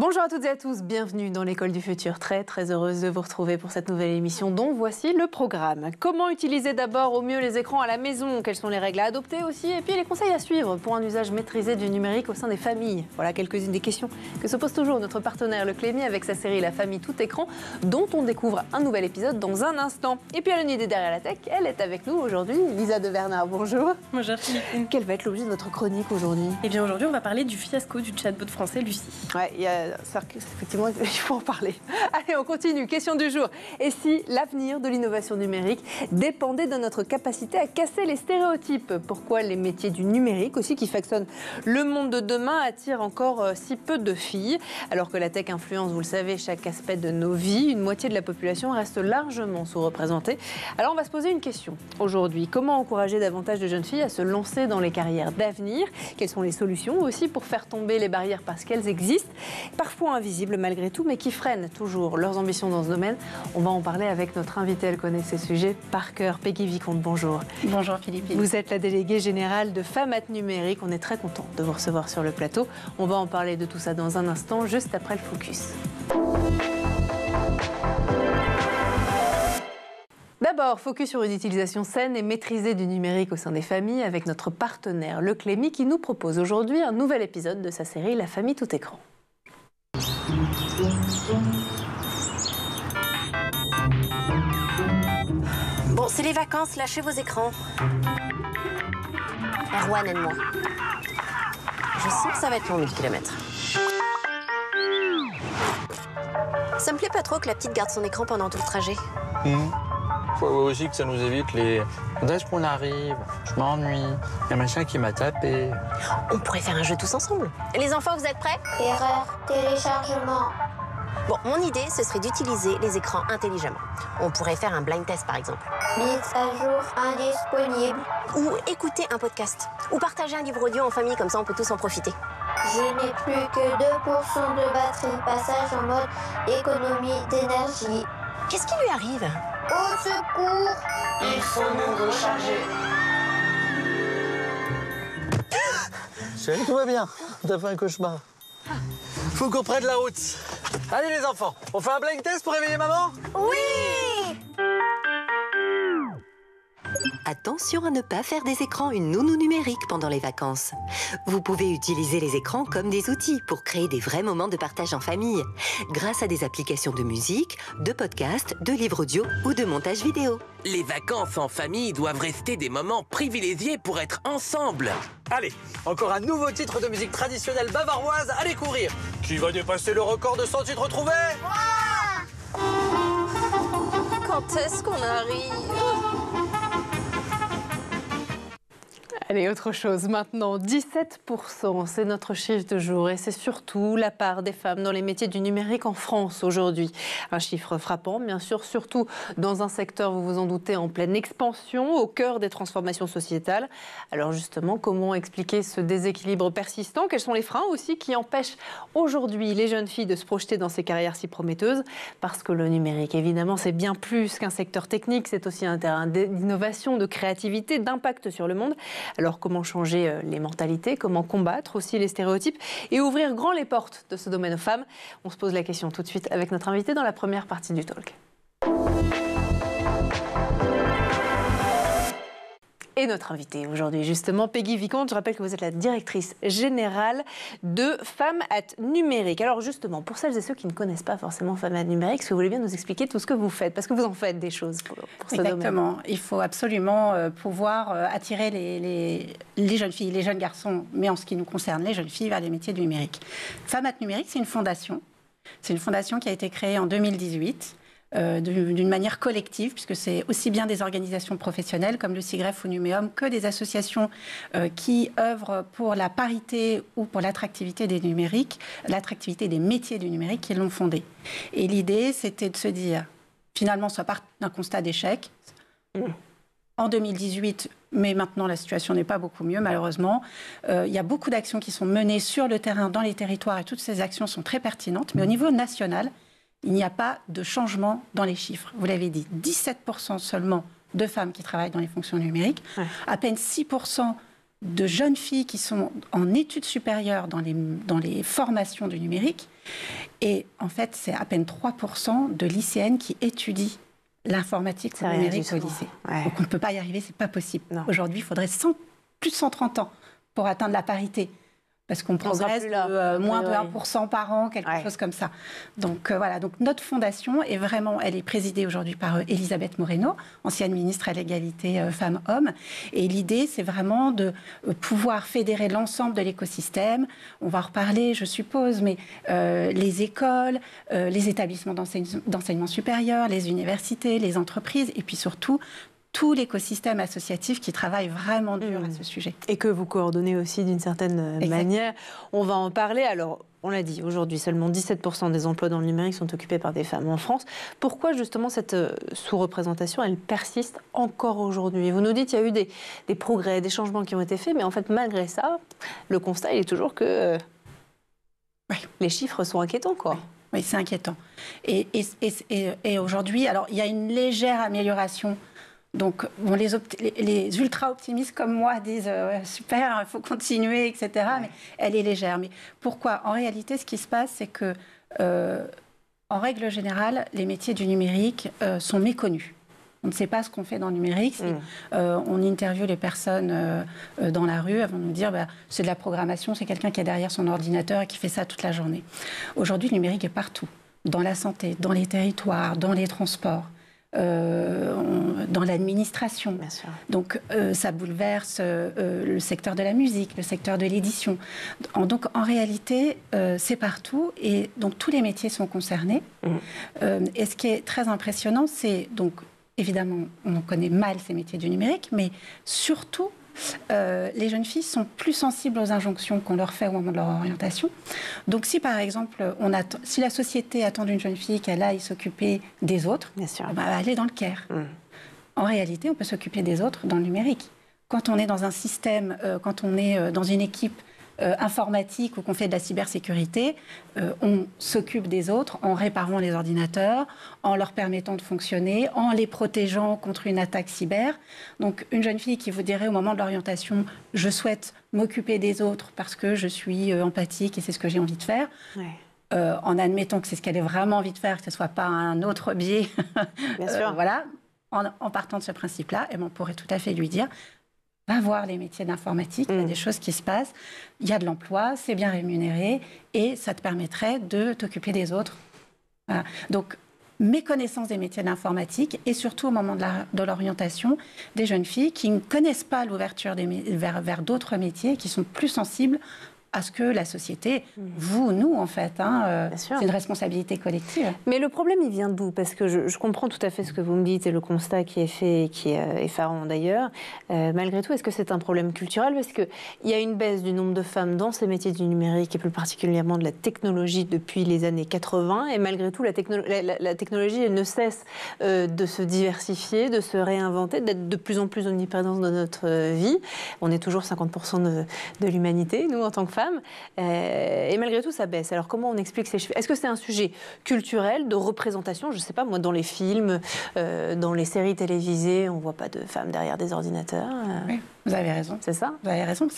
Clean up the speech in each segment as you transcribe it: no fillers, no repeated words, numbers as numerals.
Bonjour à toutes et à tous, bienvenue dans l'école du futur. Très heureuse de vous retrouver pour cette nouvelle émission dont voici le programme. Comment utiliser d'abord au mieux les écrans à la maison? Quelles sont les règles à adopter aussi? Et puis les conseils à suivre pour un usage maîtrisé du numérique au sein des familles. Voilà quelques-unes des questions que se pose toujours notre partenaire Le Clémy avec sa série La famille tout écran, dont on découvre un nouvel épisode dans un instant. Et puis à l'unité derrière la tech, elle est avec nous aujourd'hui, Lisa de Bernard. Bonjour. Bonjour Philippine. Quel va être l'objet de votre chronique aujourd'hui? Eh bien aujourd'hui on va parler du fiasco du chatbot français Lucie. Ouais, effectivement, il faut en parler. Allez, on continue. Question du jour. Et si l'avenir de l'innovation numérique dépendait de notre capacité à casser les stéréotypes? Pourquoi les métiers du numérique aussi qui façonnent le monde de demain attirent encore si peu de filles? Alors que la tech influence, vous le savez, chaque aspect de nos vies, une moitié de la population reste largement sous-représentée. Alors on va se poser une question aujourd'hui. Comment encourager davantage de jeunes filles à se lancer dans les carrières d'avenir? Quelles sont les solutions aussi pour faire tomber les barrières parce qu'elles existent, parfois invisibles malgré tout, mais qui freinent toujours leurs ambitions dans ce domaine? On va en parler avec notre invitée, elle connaît ces sujets par cœur. Peggy Vicomte, bonjour. Bonjour Philippine. Vous êtes la déléguée générale de Femmes Numérique. On est très content de vous recevoir sur le plateau. On va en parler de tout ça dans un instant, juste après le focus. D'abord, focus sur une utilisation saine et maîtrisée du numérique au sein des familles avec notre partenaire Le Clémy qui nous propose aujourd'hui un nouvel épisode de sa série La famille tout écran. Bon, c'est les vacances, lâchez vos écrans. Erwan, aide-moi. Je sens que ça va être long, 1000 km. Ça me plaît pas trop que la petite garde son écran pendant tout le trajet. Faut aussi que ça nous évite les... Quand est-ce qu'on arrive? Je m'ennuie. Il y a machin qui m'a tapé. On pourrait faire un jeu tous ensemble. Les enfants, vous êtes prêts? Erreur, téléchargement. Bon, mon idée, ce serait d'utiliser les écrans intelligemment. On pourrait faire un blind test, par exemple. Mise à jour indisponible. Ou écouter un podcast. Ou partager un livre audio en famille, comme ça on peut tous en profiter. Je n'ai plus que 2% de batterie. Passage en mode économie d'énergie. Qu'est-ce qui lui arrive? Au secours! Il faut nous recharger. Chérie, tout va bien. T'as fait un cauchemar. Faut qu'on prenne la route. Allez les enfants, on fait un blind test pour réveiller maman? Oui! Attention à ne pas faire des écrans une nounou numérique pendant les vacances. Vous pouvez utiliser les écrans comme des outils pour créer des vrais moments de partage en famille, grâce à des applications de musique, de podcasts, de livres audio ou de montage vidéo. Les vacances en famille doivent rester des moments privilégiés pour être ensemble. Allez, encore un nouveau titre de musique traditionnelle bavaroise à découvrir. Qui va dépasser le record de 100 titres trouvés? Quand est-ce qu'on arrive? Allez, autre chose maintenant, 17%, c'est notre chiffre de jour et c'est surtout la part des femmes dans les métiers du numérique en France aujourd'hui. Un chiffre frappant, bien sûr, surtout dans un secteur, vous vous en doutez, en pleine expansion, au cœur des transformations sociétales. Alors justement, comment expliquer ce déséquilibre persistant? Quels sont les freins aussi qui empêchent aujourd'hui les jeunes filles de se projeter dans ces carrières si prometteuses? Parce que le numérique, évidemment, c'est bien plus qu'un secteur technique, c'est aussi un terrain d'innovation, de créativité, d'impact sur le monde. Alors comment changer les mentalités, comment combattre aussi les stéréotypes et ouvrir grand les portes de ce domaine aux femmes? On se pose la question tout de suite avec notre invité dans la première partie du talk. Et notre invitée aujourd'hui, justement, Peggy Vicomte. Je rappelle que vous êtes la directrice générale de Femmes Numérique. Alors justement, pour celles et ceux qui ne connaissent pas forcément Femmes Numérique, est-ce que vous voulez bien nous expliquer tout ce que vous faites? Parce que vous en faites des choses pour ce domaine. Exactement. Il faut absolument pouvoir attirer les jeunes filles, les jeunes garçons, mais en ce qui nous concerne, les jeunes filles, vers les métiers du numérique. Femmes Numérique, c'est une fondation. C'est une fondation qui a été créée en 2018. D'une manière collective, puisque c'est aussi bien des organisations professionnelles comme le CIGREF ou Numéum que des associations qui œuvrent pour la parité ou pour l'attractivité des numériques, l'attractivité des métiers du numérique qui l'ont fondée. Et l'idée, c'était de se dire, finalement, ça part d'un constat d'échec. En 2018, mais maintenant la situation n'est pas beaucoup mieux, malheureusement. Il y a beaucoup d'actions qui sont menées sur le terrain, dans les territoires, et toutes ces actions sont très pertinentes. Mais au niveau national, il n'y a pas de changement dans les chiffres. Vous l'avez dit, 17% seulement de femmes qui travaillent dans les fonctions numériques, à peine 6% de jeunes filles qui sont en études supérieures dans les formations du numérique. Et en fait, c'est à peine 3% de lycéennes qui étudient l'informatique ou le numérique au lycée. Ouais. Donc on ne peut pas y arriver, c'est pas possible. Aujourd'hui, il faudrait plus de 130 ans pour atteindre la parité. Parce qu'on progresse de moins de 1% par an, quelque chose comme ça. Donc voilà, donc notre fondation est vraiment, elle est présidée aujourd'hui par Elisabeth Moreno, ancienne ministre à l'égalité femmes-hommes. Et l'idée, c'est vraiment de pouvoir fédérer l'ensemble de l'écosystème. On va en reparler, je suppose, mais les écoles, les établissements d'enseignement supérieur, les universités, les entreprises, et puis surtout tout l'écosystème associatif qui travaille vraiment dur à ce sujet. Et que vous coordonnez aussi d'une certaine manière. On va en parler. Alors, on l'a dit, aujourd'hui, seulement 17% des emplois dans le numérique sont occupés par des femmes en France. Pourquoi, justement, cette sous-représentation, elle persiste encore aujourd'hui? Vous nous dites qu'il y a eu des progrès, des changements qui ont été faits, mais en fait, malgré ça, le constat, il est toujours que les chiffres sont inquiétants, quoi. Oui, c'est inquiétant. Et aujourd'hui, alors, il y a une légère amélioration. Donc, bon, les ultra-optimistes comme moi disent super, il faut continuer, etc. Mais elle est légère. Mais pourquoi? En réalité, ce qui se passe, c'est que, en règle générale, les métiers du numérique sont méconnus. On ne sait pas ce qu'on fait dans le numérique. On interviewe les personnes dans la rue, elles vont nous dire c'est de la programmation, c'est quelqu'un qui est derrière son ordinateur et qui fait ça toute la journée. Aujourd'hui, le numérique est partout. Dans la santé, dans les territoires, dans les transports. Dans l'administration. Donc ça bouleverse le secteur de la musique, le secteur de l'édition. Donc en réalité, c'est partout et donc tous les métiers sont concernés. Et ce qui est très impressionnant, c'est donc évidemment, on connaît mal ces métiers du numérique, mais surtout les jeunes filles sont plus sensibles aux injonctions qu'on leur fait au moment de leur orientation. Donc si par exemple, si la société attend d'une jeune fille qu'elle aille s'occuper des autres, elle est dans le care. En réalité, on peut s'occuper des autres dans le numérique. Quand on est dans un système, quand on est dans une équipe informatique ou qu'on fait de la cybersécurité, on s'occupe des autres en réparant les ordinateurs, en leur permettant de fonctionner, en les protégeant contre une attaque cyber. Donc une jeune fille qui vous dirait au moment de l'orientation « je souhaite m'occuper des autres parce que je suis empathique et c'est ce que j'ai envie de faire », en admettant que c'est ce qu'elle ait vraiment envie de faire, que ce ne soit pas un autre biais, voilà, en partant de ce principe-là, et on pourrait tout à fait lui dire va voir les métiers d'informatique, il y a des choses qui se passent, il y a de l'emploi, c'est bien rémunéré et ça te permettrait de t'occuper des autres. Voilà. Donc, méconnaissance des métiers d'informatique et surtout au moment de l'orientation, des jeunes filles qui ne connaissent pas l'ouverture vers d'autres métiers, qui sont plus sensibles à ce que la société, vous, nous, en fait, c'est une responsabilité collective. Mais le problème, il vient d'où? Parce que je comprends tout à fait ce que vous me dites et le constat qui est fait, qui est effarant d'ailleurs. Malgré tout, est-ce que c'est un problème culturel? Parce qu'il y a une baisse du nombre de femmes dans ces métiers du numérique et plus particulièrement de la technologie depuis les années 80. Et malgré tout, la technologie elle ne cesse de se diversifier, de se réinventer, d'être de plus en plus omniprésente dans notre vie. On est toujours 50% de l'humanité, nous, en tant que femmes. Et malgré tout, ça baisse. Alors, comment on explique ces chiffres? Est-ce que c'est un sujet culturel, de représentation? Je ne sais pas, moi, dans les films, dans les séries télévisées, on ne voit pas de femmes derrière des ordinateurs. Oui, vous avez raison. C'est ça? Vous avez raison.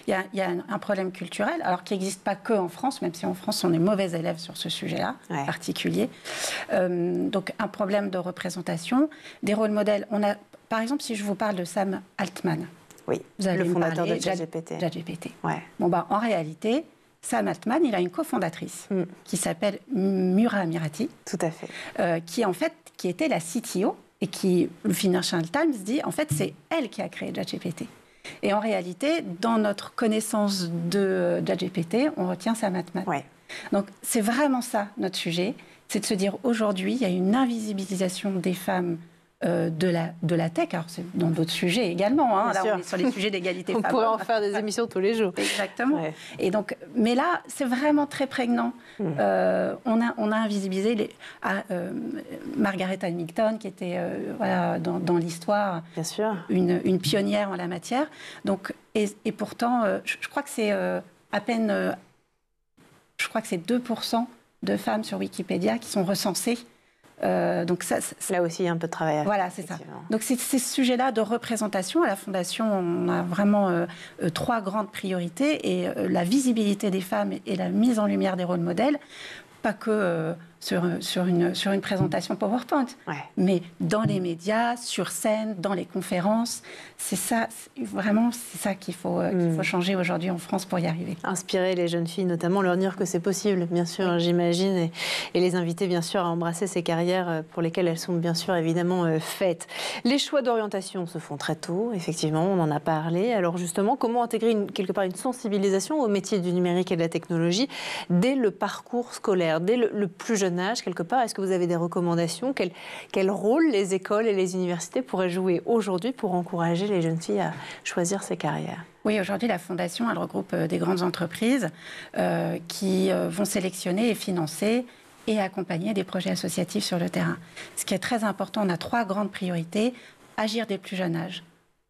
Il y a un problème culturel, alors qui n'existe pas qu'en France, même si en France, on est mauvais élèves sur ce sujet-là, particulier. Donc, un problème de représentation. Des rôles modèles. Par exemple, si je vous parle de Sam Altman, oui, le fondateur de ChatGPT. Bon, en réalité, Sam Altman, il a une cofondatrice qui s'appelle Mura Mirati. Tout à fait. Qui était la CTO et qui, le Financial Times dit, en fait, c'est elle qui a créé ChatGPT. Et en réalité, dans notre connaissance de ChatGPT, on retient Sam Altman. Donc, c'est vraiment ça, notre sujet. C'est de se dire, aujourd'hui, il y a une invisibilisation des femmes de la tech, alors c'est dans d'autres sujets également, là on est sur les sujets d'égalité femmes. On pourrait en faire des émissions tous les jours. Exactement. Et donc, mais là, c'est vraiment très prégnant. On a invisibilisé Margaret Hamilton, qui était dans l'histoire une pionnière en la matière. Donc, et pourtant, je crois que c'est à peine, je crois que c'est 2% de femmes sur Wikipédia qui sont recensées Donc là aussi, il y a un peu de travail à faire. Voilà, c'est ça. Donc c'est ces sujets-là de représentation. À la Fondation, on a vraiment 3 grandes priorités et la visibilité des femmes et la mise en lumière des rôles modèles, pas que sur une présentation PowerPoint, mais dans les médias, sur scène, dans les conférences. C'est ça, vraiment, c'est ça qu'il faut changer aujourd'hui en France pour y arriver. Inspirer les jeunes filles, notamment leur dire que c'est possible, bien sûr, j'imagine, et les inviter, bien sûr, à embrasser ces carrières pour lesquelles elles sont, bien sûr, évidemment faites. Les choix d'orientation se font très tôt, effectivement, on en a parlé. Alors justement, comment intégrer quelque part une sensibilisation au métier du numérique et de la technologie dès le parcours scolaire, dès le plus jeune âge, quelque part? Est-ce que vous avez des recommandations? Quel rôle les écoles et les universités pourraient jouer aujourd'hui pour encourager les jeunes filles à choisir ces carrières? Oui, aujourd'hui, la Fondation, elle regroupe des grandes entreprises qui vont sélectionner et financer et accompagner des projets associatifs sur le terrain. Ce qui est très important, on a 3 grandes priorités. Agir dès le plus jeune âge,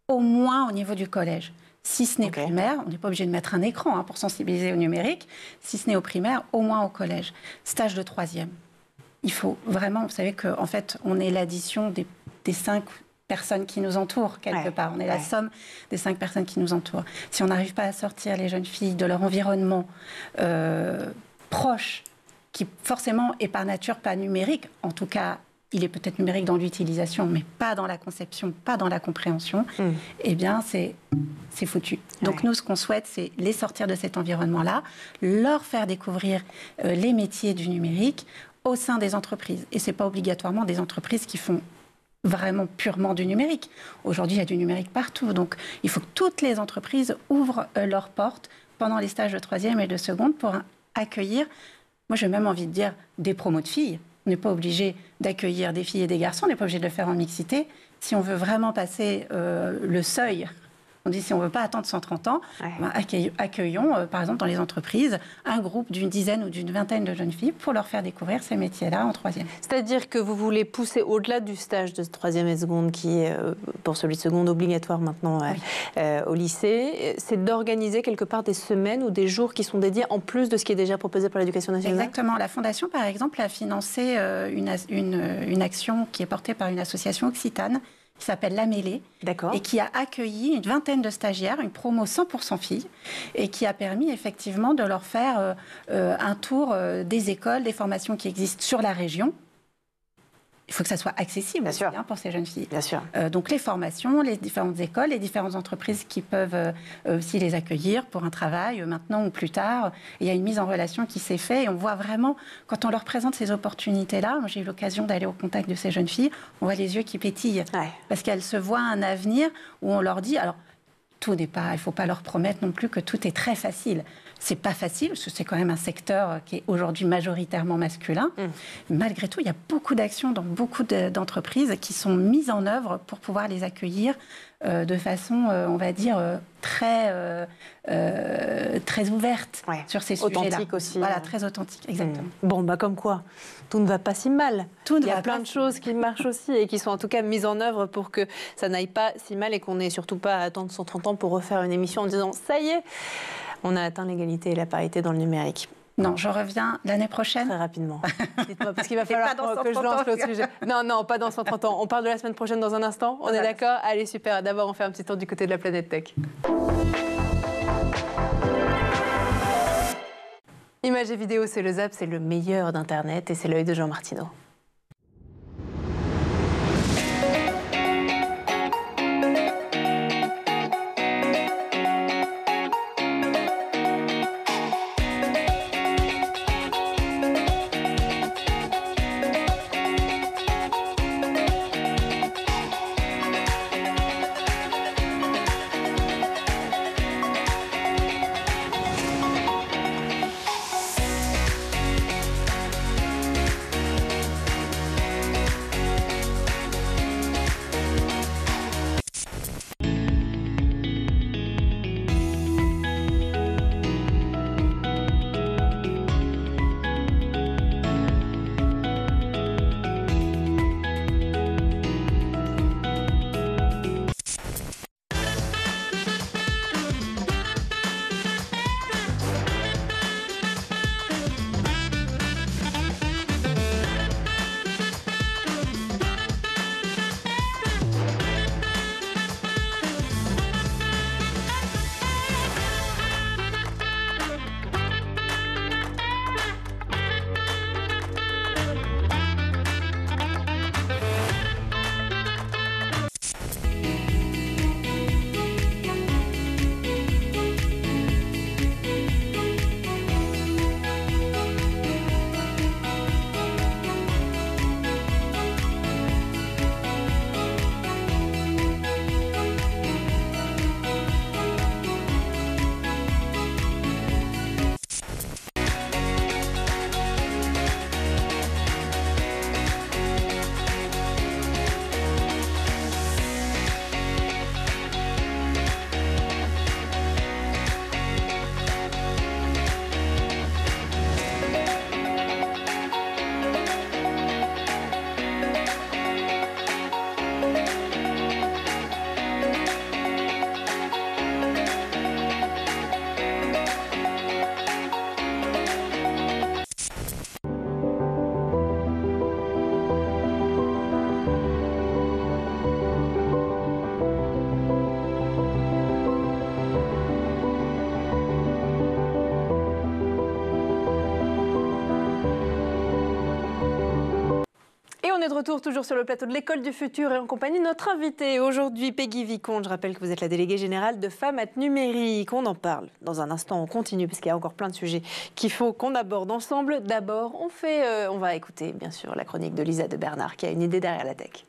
au moins au niveau du collège. Si ce n'est primaire, on n'est pas obligé de mettre un écran pour sensibiliser au numérique. Si ce n'est au primaire, au moins au collège. Stage de 3e. Il faut vraiment, vous savez qu'en fait, on est l'addition des 5 personnes qui nous entourent, quelque part. On est la somme des 5 personnes qui nous entourent. Si on n'arrive pas à sortir les jeunes filles de leur environnement proche, qui forcément est par nature pas numérique, en tout cas, il est peut-être numérique dans l'utilisation, mais pas dans la conception, pas dans la compréhension, eh bien, c'est foutu. Donc, nous, ce qu'on souhaite, c'est les sortir de cet environnement-là, leur faire découvrir les métiers du numérique au sein des entreprises. Et ce n'est pas obligatoirement des entreprises qui font vraiment purement du numérique. Aujourd'hui, il y a du numérique partout. Donc, il faut que toutes les entreprises ouvrent leurs portes pendant les stages de 3e et de seconde pour accueillir, moi, j'ai même envie de dire, des promos de filles. On n'est pas obligé d'accueillir des filles et des garçons, on n'est pas obligé de le faire en mixité. Si on veut vraiment passer le seuil, on dit si on ne veut pas attendre 130 ans, accueillons, par exemple, dans les entreprises, un groupe d'une dizaine ou d'une vingtaine de jeunes filles pour leur faire découvrir ces métiers-là en 3e. C'est-à-dire que vous voulez pousser au-delà du stage de 3e et seconde, qui est, pour celui de seconde, obligatoire maintenant au lycée, c'est d'organiser quelque part des semaines ou des jours qui sont dédiés en plus de ce qui est déjà proposé par l'Éducation nationale? Exactement. La Fondation, par exemple, a financé une action qui est portée par une association occitane, qui s'appelle La Mêlée, et qui a accueilli une vingtaine de stagiaires, une promo 100% filles, et qui a permis effectivement de leur faire un tour des écoles, des formations qui existent sur la région. Il faut que ça soit accessible aussi, pour ces jeunes filles. Bien sûr. Donc les formations, les différentes écoles, les différentes entreprises qui peuvent aussi les accueillir pour un travail, maintenant ou plus tard. Il y a une mise en relation qui s'est faite et on voit vraiment, quand on leur présente ces opportunités-là, moi j'ai eu l'occasion d'aller au contact de ces jeunes filles, on voit les yeux qui pétillent. Parce qu'elles se voient un avenir où on leur dit... Alors, tout n'est pas... Il ne faut pas leur promettre non plus que tout est très facile. C'est pas facile, parce que c'est quand même un secteur qui est aujourd'hui majoritairement masculin. Malgré tout, il y a beaucoup d'actions dans beaucoup d'entreprises qui sont mises en œuvre pour pouvoir les accueillir de façon, on va dire, très ouverte sur ces sujets-là. Authentique aussi. Voilà, très authentique, exactement. Bon, comme quoi, tout ne va pas si mal. Il y a plein de choses qui marchent aussi et qui sont en tout cas mises en œuvre pour que ça n'aille pas si mal et qu'on n'ait surtout pas à attendre 130 ans pour refaire une émission en disant « ça y est !» on a atteint l'égalité et la parité dans le numérique. Non, je reviens l'année prochaine. Très rapidement. Dites-moi, parce qu'il va falloir que je lance l'autre sujet. Non, pas dans 130 ans. On parle de la semaine prochaine dans un instant. On est d'accord? Allez, super. D'abord, on fait un petit tour du côté de la planète tech. Images et vidéos, c'est le Zap, c'est le meilleur d'Internet et c'est l'œil de Jean Martineau. on est de retour toujours sur le plateau de l'École du Futur et en compagnie de notre invitée aujourd'hui, Peggy Vicomte. Je rappelle que vous êtes la déléguée générale de Femmes Numérique. On en parle dans un instant, on continue parce qu'il y a encore plein de sujets qu'il faut qu'on aborde ensemble. D'abord, on va écouter bien sûr la chronique de Lisa de Bernard qui a une idée derrière la tech.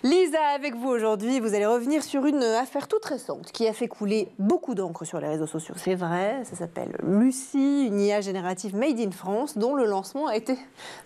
Lisa, avec vous aujourd'hui, vous allez revenir sur une affaire toute récente qui a fait couler beaucoup d'encre sur les réseaux sociaux. C'est vrai, ça s'appelle Lucie, une IA générative made in France, dont le lancement a été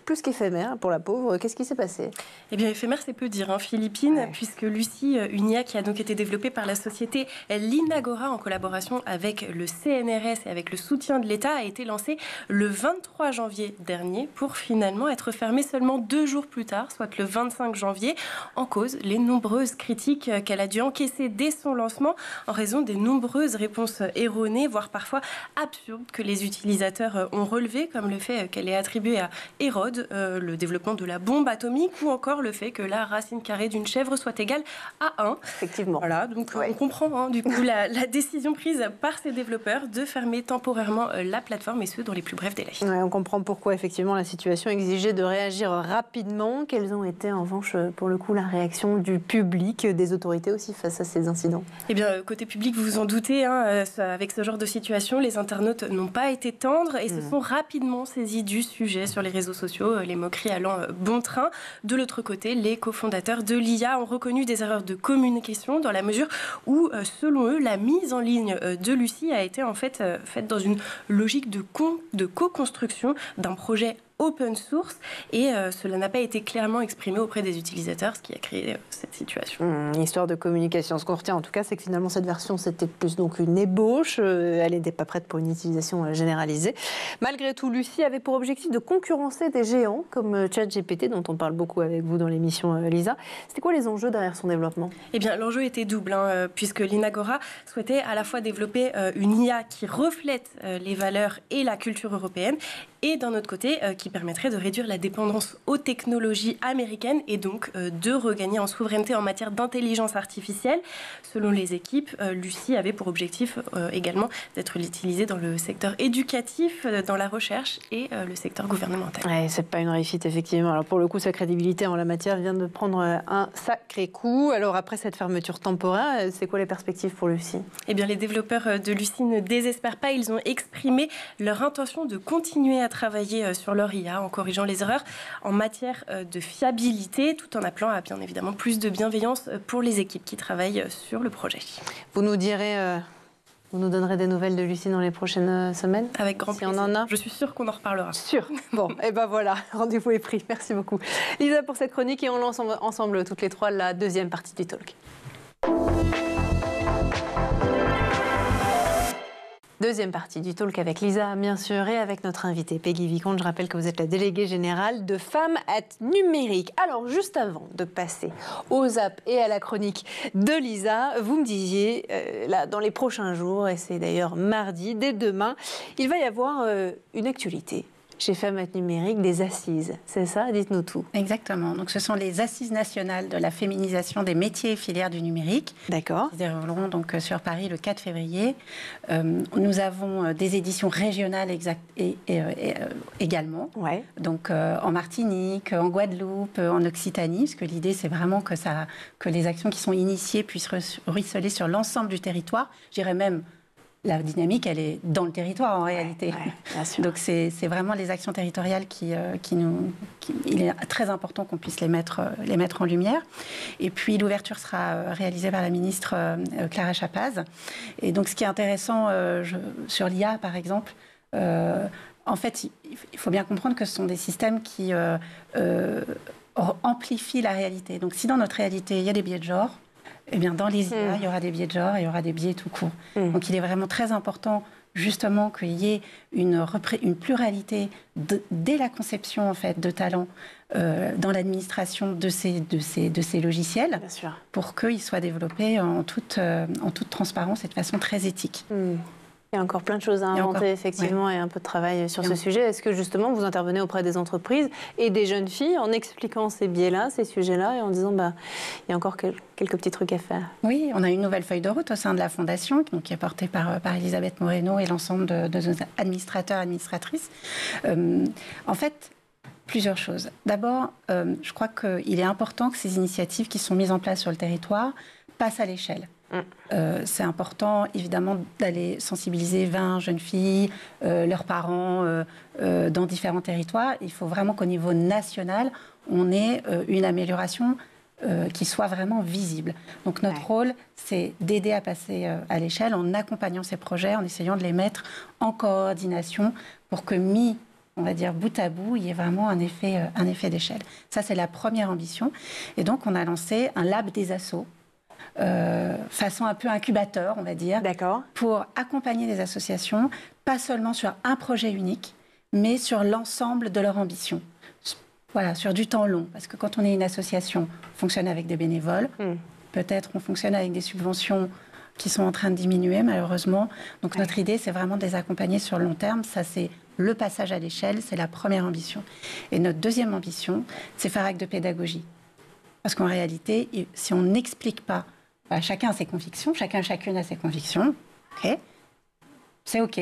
plus qu'éphémère pour la pauvre. Qu'est-ce qui s'est passé? Eh bien, éphémère, c'est peu dire, Philippines, ouais. Puisque Lucie, une IA qui a donc été développée par la société Linagora en collaboration avec le CNRS et avec le soutien de l'État, a été lancée le 23 janvier dernier pour finalement être fermée seulement 2 jours plus tard, soit le 25 janvier, en cause les nombreuses critiques qu'elle a dû encaisser dès son lancement en raison des nombreuses réponses erronées, voire parfois absurdes, que les utilisateurs ont relevées, comme le fait qu'elle est attribuée à Hérode, le développement de la bombe atomique, ou encore le fait que la racine carrée d'une chèvre soit égale à 1. Effectivement. Voilà, donc on comprend du coup la décision prise par ces développeurs de fermer temporairement la plateforme, et ce dans les plus brefs délais. Ouais, on comprend pourquoi effectivement la situation exigeait de réagir rapidement. Quelles ont été en revanche pour le coup la réaction du public, des autorités aussi face à ces incidents? Eh bien, côté public, vous vous en doutez, avec ce genre de situation, les internautes n'ont pas été tendres et se sont rapidement saisis du sujet sur les réseaux sociaux, les moqueries allant bon train. De l'autre côté, les cofondateurs de l'IA ont reconnu des erreurs de communication dans la mesure où, selon eux, la mise en ligne de Lucie a été en fait faite dans une logique de co-construction d'un projet open source, et cela n'a pas été clairement exprimé auprès des utilisateurs, ce qui a créé cette situation. Histoire de communication. Ce qu'on retient en tout cas, c'est que finalement cette version c'était plus donc une ébauche, elle n'était pas prête pour une utilisation généralisée. Malgré tout, Lucie avait pour objectif de concurrencer des géants comme ChatGPT, dont on parle beaucoup avec vous dans l'émission Lisa. C'était quoi les enjeux derrière son développement? Eh bien, l'enjeu était double, puisque Linagora souhaitait à la fois développer une IA qui reflète les valeurs et la culture européenne, et d'un autre côté, qui permettrait de réduire la dépendance aux technologies américaines et donc de regagner en souveraineté en matière d'intelligence artificielle. Selon les équipes, Lucie avait pour objectif également d'être utilisée dans le secteur éducatif, dans la recherche et le secteur gouvernemental. Ouais, c'est pas une réussite, effectivement. Alors pour le coup, sa crédibilité en la matière vient de prendre un sacré coup. Alors après cette fermeture temporaire, c'est quoi les perspectives pour Lucie? Eh bien, les développeurs de Lucie ne désespèrent pas. Ils ont exprimé leur intention de continuer à travailler sur leur IA en corrigeant les erreurs en matière de fiabilité, tout en appelant à bien évidemment plus de bienveillance pour les équipes qui travaillent sur le projet. Vous nous direz, vous nous donnerez des nouvelles de Lucie dans les prochaines semaines? Avec grand plaisir. Si on en a. Je suis sûre qu'on en reparlera. Sûr. Bon, et ben voilà, rendez-vous est pris. Merci beaucoup Lisa pour cette chronique, et on lance ensemble toutes les trois la deuxième partie du talk. Deuxième partie du talk avec Lisa, bien sûr, et avec notre invitée Peggy Vicomte. Je rappelle que vous êtes la déléguée générale de Femmes Numérique. Alors, juste avant de passer aux apps et à la chronique de Lisa, vous me disiez, là, dans les prochains jours, et c'est d'ailleurs mardi, dès demain, il va y avoir une actualité chez Femmes Numérique, des assises. C'est ça? Dites-nous tout. Exactement. Donc, ce sont les assises nationales de la féminisation des métiers et filières du numérique. D'accord. Qui se dérouleront donc sur Paris le 4 février. Nous avons des éditions régionales également. Ouais. Donc, en Martinique, en Guadeloupe, en Occitanie, parce que l'idée, c'est vraiment que les actions qui sont initiées puissent ruisseler sur l'ensemble du territoire. Je dirais même, la dynamique, elle est dans le territoire en réalité. Ouais, bien sûr. Donc c'est vraiment les actions territoriales il est très important qu'on puisse les mettre en lumière. Et puis l'ouverture sera réalisée par la ministre Clara Chapaz. Et donc ce qui est intéressant sur l'IA par exemple, en fait il faut bien comprendre que ce sont des systèmes qui amplifient la réalité. Donc si dans notre réalité il y a des biais de genre, eh bien, dans les IA, il y aura des biais de genre et il y aura des biais tout court. Donc, il est vraiment très important, justement, qu'il y ait une pluralité dès la conception, en fait, de talents dans l'administration de ces logiciels, Bien sûr. pour qu'ils soient développés en toute transparence et de façon très éthique. Il y a encore plein de choses à inventer, effectivement, et un peu de travail sur ce sujet. Est-ce que, justement, vous intervenez auprès des entreprises et des jeunes filles en expliquant ces biais-là, ces sujets-là, et en disant, il y a encore quelques petits trucs à faire? Oui, on a une nouvelle feuille de route au sein de la Fondation, qui est portée par Elisabeth Moreno et l'ensemble de nos administrateurs et administratrices. En fait, plusieurs choses. D'abord, je crois qu'il est important que ces initiatives qui sont mises en place sur le territoire passent à l'échelle. C'est important, évidemment, d'aller sensibiliser 20 jeunes filles, leurs parents, dans différents territoires. Il faut vraiment qu'au niveau national, on ait une amélioration qui soit vraiment visible. Donc notre rôle, c'est d'aider à passer à l'échelle en accompagnant ces projets, en essayant de les mettre en coordination pour que on va dire bout à bout, il y ait vraiment un effet d'échelle. Ça, c'est la première ambition. Et donc, on a lancé un lab des assos, façon un peu incubateur, on va dire, pour accompagner les associations, pas seulement sur un projet unique, mais sur l'ensemble de leur ambition. Voilà, sur du temps long. Parce que quand on est une association, on fonctionne avec des bénévoles, peut-être on fonctionne avec des subventions qui sont en train de diminuer, malheureusement. Donc notre idée, c'est vraiment de les accompagner sur le long terme. Ça, c'est le passage à l'échelle, c'est la première ambition. Et notre deuxième ambition, c'est faire acte de pédagogie. Parce qu'en réalité, si on n'explique pas, chacun a ses convictions, chacune a ses convictions, c'est OK.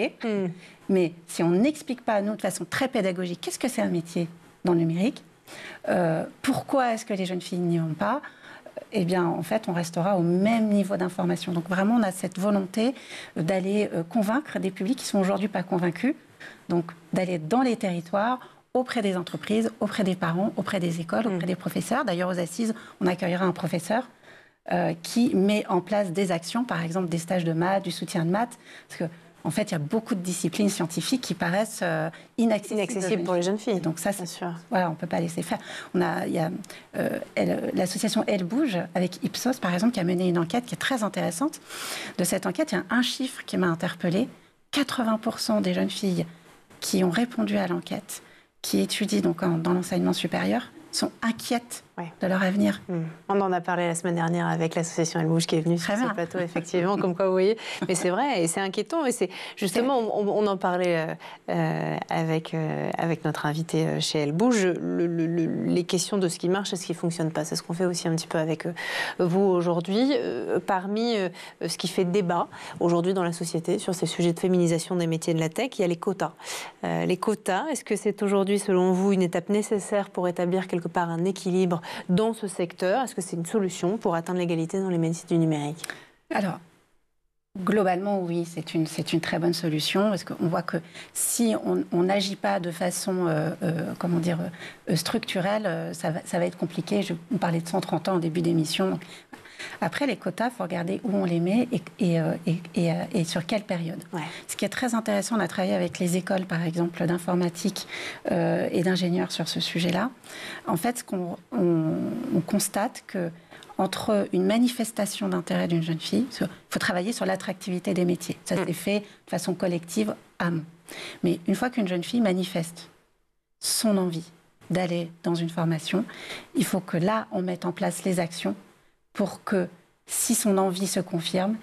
Mais si on n'explique pas, nous, de façon très pédagogique, qu'est-ce que c'est un métier dans le numérique, pourquoi est-ce que les jeunes filles n'y vont pas, eh bien, en fait, on restera au même niveau d'information. Donc, vraiment, on a cette volonté d'aller convaincre des publics qui sont aujourd'hui pas convaincus, donc d'aller dans les territoires, auprès des entreprises, auprès des parents, auprès des écoles, auprès des professeurs. D'ailleurs, aux assises, on accueillera un professeur qui met en place des actions, par exemple des stages de maths, du soutien de maths, parce que en fait, il y a beaucoup de disciplines scientifiques qui paraissent inaccessibles pour les jeunes filles. Donc ça, c'est sûr. Voilà, on ne peut pas laisser faire. Il y a l'association Elle Bouge, avec Ipsos, par exemple, qui a mené une enquête qui est très intéressante. De cette enquête, il y a un chiffre qui m'a interpellée. 80% des jeunes filles qui ont répondu à l'enquête, qui étudient donc dans l'enseignement supérieur, sont inquiètes de leur avenir. On en a parlé la semaine dernière avec l'association Elle Bouge qui est venue sur ce plateau, effectivement, comme quoi vous voyez. Mais c'est vrai, et c'est inquiétant. Et c'est justement, on en parlait avec notre invité chez Elle Bouge, les questions de ce qui marche et ce qui ne fonctionne pas. C'est ce qu'on fait aussi un petit peu avec vous aujourd'hui. Parmi ce qui fait débat aujourd'hui dans la société sur ces sujets de féminisation des métiers de la tech, il y a les quotas. Les quotas, est-ce que c'est aujourd'hui, selon vous, une étape nécessaire pour établir quelque part un équilibre dans ce secteur? Est-ce que c'est une solution pour atteindre l'égalité dans les métiers du numérique? Alors, globalement, oui, c'est une très bonne solution, parce qu'on voit que si on n'agit pas de façon structurelle, ça va être compliqué. On parlait de 130 ans au début d'émission. Après, les quotas, il faut regarder où on les met et sur quelle période. Ce qui est très intéressant, on a travaillé avec les écoles, par exemple, d'informatique et d'ingénieurs sur ce sujet-là. En fait, on constate que entre une manifestation d'intérêt d'une jeune fille, il faut travailler sur l'attractivité des métiers. Ça s'est fait de façon collective, amont. Mais une fois qu'une jeune fille manifeste son envie d'aller dans une formation, il faut que là, on mette en place les actions pour que, si son envie se confirme,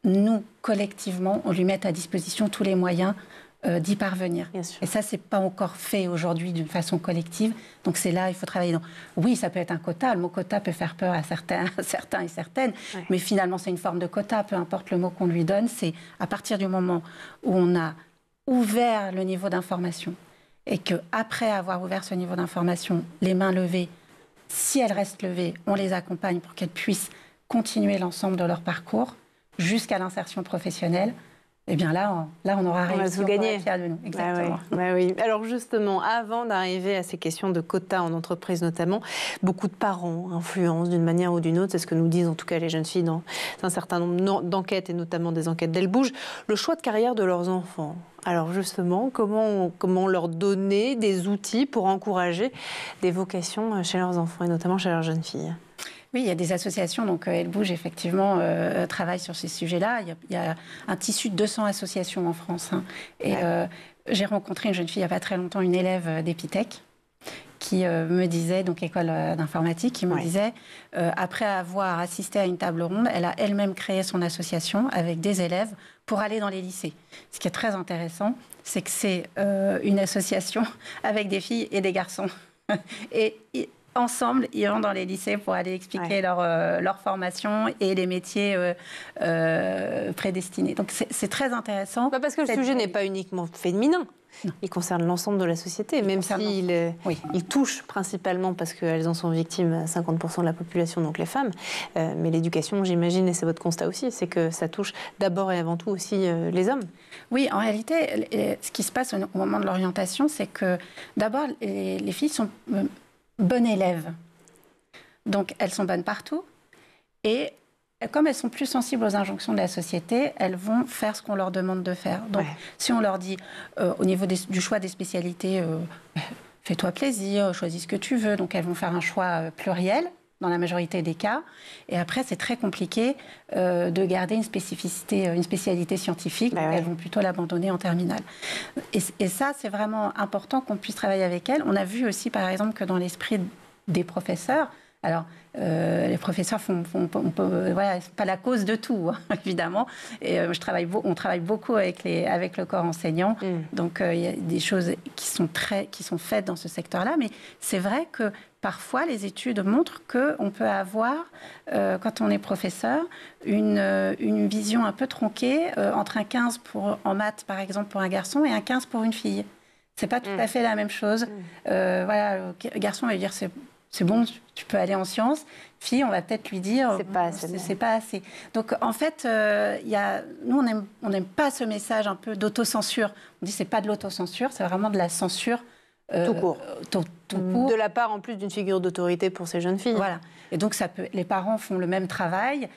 nous, collectivement, on lui mette à disposition tous les moyens d'y parvenir. Et ça, c'est pas encore fait aujourd'hui d'une façon collective. Donc c'est là, il faut travailler. Oui, ça peut être un quota. Le mot quota peut faire peur à certains et certaines. Mais finalement, c'est une forme de quota. Peu importe le mot qu'on lui donne, c'est à partir du moment où on a ouvert le niveau d'information et qu'après avoir ouvert ce niveau d'information, les mains levées, si elles restent levées, on les accompagne pour qu'elles puissent continuer l'ensemble de leur parcours jusqu'à l'insertion professionnelle. Eh bien là, on aura réussi, on gagner. Fiers de nous. Exactement. Oui. Alors justement, avant d'arriver à ces questions de quotas en entreprise notamment, beaucoup de parents influencent d'une manière ou d'une autre, c'est ce que nous disent en tout cas les jeunes filles dans un certain nombre d'enquêtes et notamment des enquêtes d'Elle Bouge, le choix de carrière de leurs enfants. Alors justement, comment leur donner des outils pour encourager des vocations chez leurs enfants et notamment chez leurs jeunes filles? Oui, il y a des associations, donc Elle Bouge effectivement travaille sur ces sujets-là. Il y a un tissu de 200 associations en France. Et j'ai rencontré une jeune fille il n'y a pas très longtemps, une élève d'Epitech, qui me disait, donc école d'informatique, qui me disait, après avoir assisté à une table ronde, elle a elle-même créé son association avec des élèves pour aller dans les lycées. Ce qui est très intéressant, c'est que c'est une association avec des filles et des garçons. Et ensemble, ils vont dans les lycées pour aller expliquer leur formation et les métiers prédestinés. Donc c'est très intéressant. Parce que le sujet n'est pas uniquement féminin. Non. Il concerne l'ensemble de la société, même s'il il touche principalement, parce qu'elles en sont victimes, 50% de la population, donc les femmes. Mais l'éducation, j'imagine, et c'est votre constat aussi, c'est que ça touche d'abord et avant tout aussi les hommes. Oui, en réalité, ce qui se passe au moment de l'orientation, c'est que d'abord, les filles sont bonnes élèves. Donc, elles sont bonnes partout. Et comme elles sont plus sensibles aux injonctions de la société, elles vont faire ce qu'on leur demande de faire. Donc, si on leur dit, au niveau du choix des spécialités, fais-toi plaisir, choisis ce que tu veux. Donc, elles vont faire un choix pluriel, dans la majorité des cas. Et après, c'est très compliqué de garder une spécialité scientifique. Donc, elles vont plutôt l'abandonner en terminale. Et ça, c'est vraiment important qu'on puisse travailler avec elles. On a vu aussi, par exemple, que dans l'esprit des professeurs, alors, les professeurs voilà, c'est pas la cause de tout, hein, évidemment. Et on travaille beaucoup avec le corps enseignant. Donc, il y a des choses qui sont faites dans ce secteur-là. Mais c'est vrai que parfois, les études montrent qu'on peut avoir, quand on est professeur, une vision un peu tronquée entre un 15 en maths, par exemple, pour un garçon et un 15 pour une fille. C'est pas tout à fait la même chose. Voilà, le garçon va dire c'est bon, tu peux aller en sciences. Fille, on va peut-être lui dire c'est pas assez. Donc en fait, nous on n'aime pas ce message un peu d'autocensure. On dit c'est pas de l'autocensure, c'est vraiment de la censure tout court. Tout court. De la part en plus d'une figure d'autorité pour ces jeunes filles. Voilà. Et donc les parents font le même travail,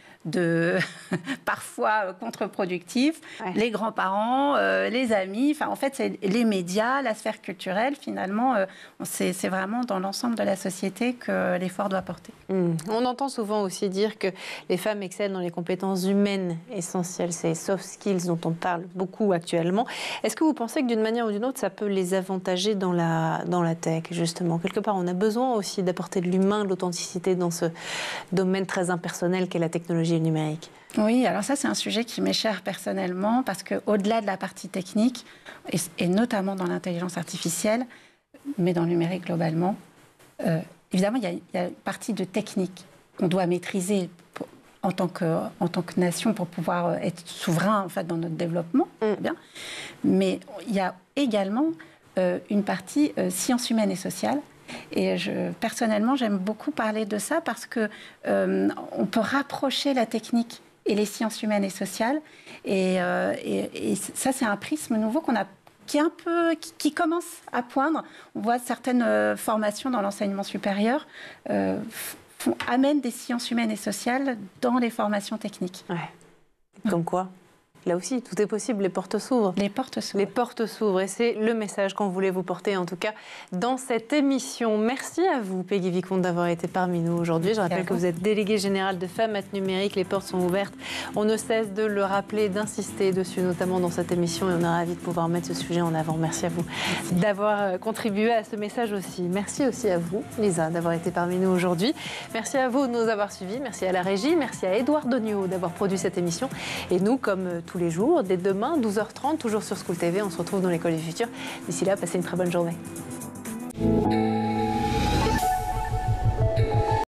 parfois contre-productif. Les grands-parents, les amis, en fait, c'est les médias, la sphère culturelle, finalement, c'est vraiment dans l'ensemble de la société que l'effort doit porter. On entend souvent aussi dire que les femmes excellent dans les compétences humaines essentielles, ces soft skills dont on parle beaucoup actuellement. Est-ce que vous pensez que d'une manière ou d'une autre, ça peut les avantager dans la tech, justement? Quelque part, on a besoin aussi d'apporter de l'humain, de l'authenticité dans ce domaine très impersonnel qu'est la technologie et le numérique. Oui, alors ça, c'est un sujet qui m'est cher personnellement, parce qu'au-delà de la partie technique, et notamment dans l'intelligence artificielle, mais dans le numérique globalement, évidemment, il y a une partie de technique qu'on doit maîtriser en tant que nation pour pouvoir être souverain en fait, dans notre développement. Bien. Mais il y a également une partie sciences humaines et sociales. Et personnellement, j'aime beaucoup parler de ça parce que on peut rapprocher la technique et les sciences humaines et sociales. Et ça, c'est un prisme nouveau qui commence à poindre. On voit certaines formations dans l'enseignement supérieur amènent des sciences humaines et sociales dans les formations techniques. Comme quoi ? Là aussi, tout est possible, les portes s'ouvrent. Les portes s'ouvrent. Les portes s'ouvrent et c'est le message qu'on voulait vous porter, en tout cas, dans cette émission. Merci à vous, Peggy Vicomte, d'avoir été parmi nous aujourd'hui. Je rappelle que vous êtes déléguée générale de FAMAT Numérique. Les portes sont ouvertes. On ne cesse de le rappeler, d'insister dessus, notamment dans cette émission. Et on est ravis de pouvoir mettre ce sujet en avant. Merci à vous d'avoir contribué à ce message aussi. Merci aussi à vous, Lisa, d'avoir été parmi nous aujourd'hui. Merci à vous de nous avoir suivis. Merci à la régie. Merci à Édouard Dognaud d'avoir produit cette émission. Et nous, comme tous les jours, dès demain, 12h30, toujours sur School TV. On se retrouve dans l'École du Futur. D'ici là, passez une très bonne journée.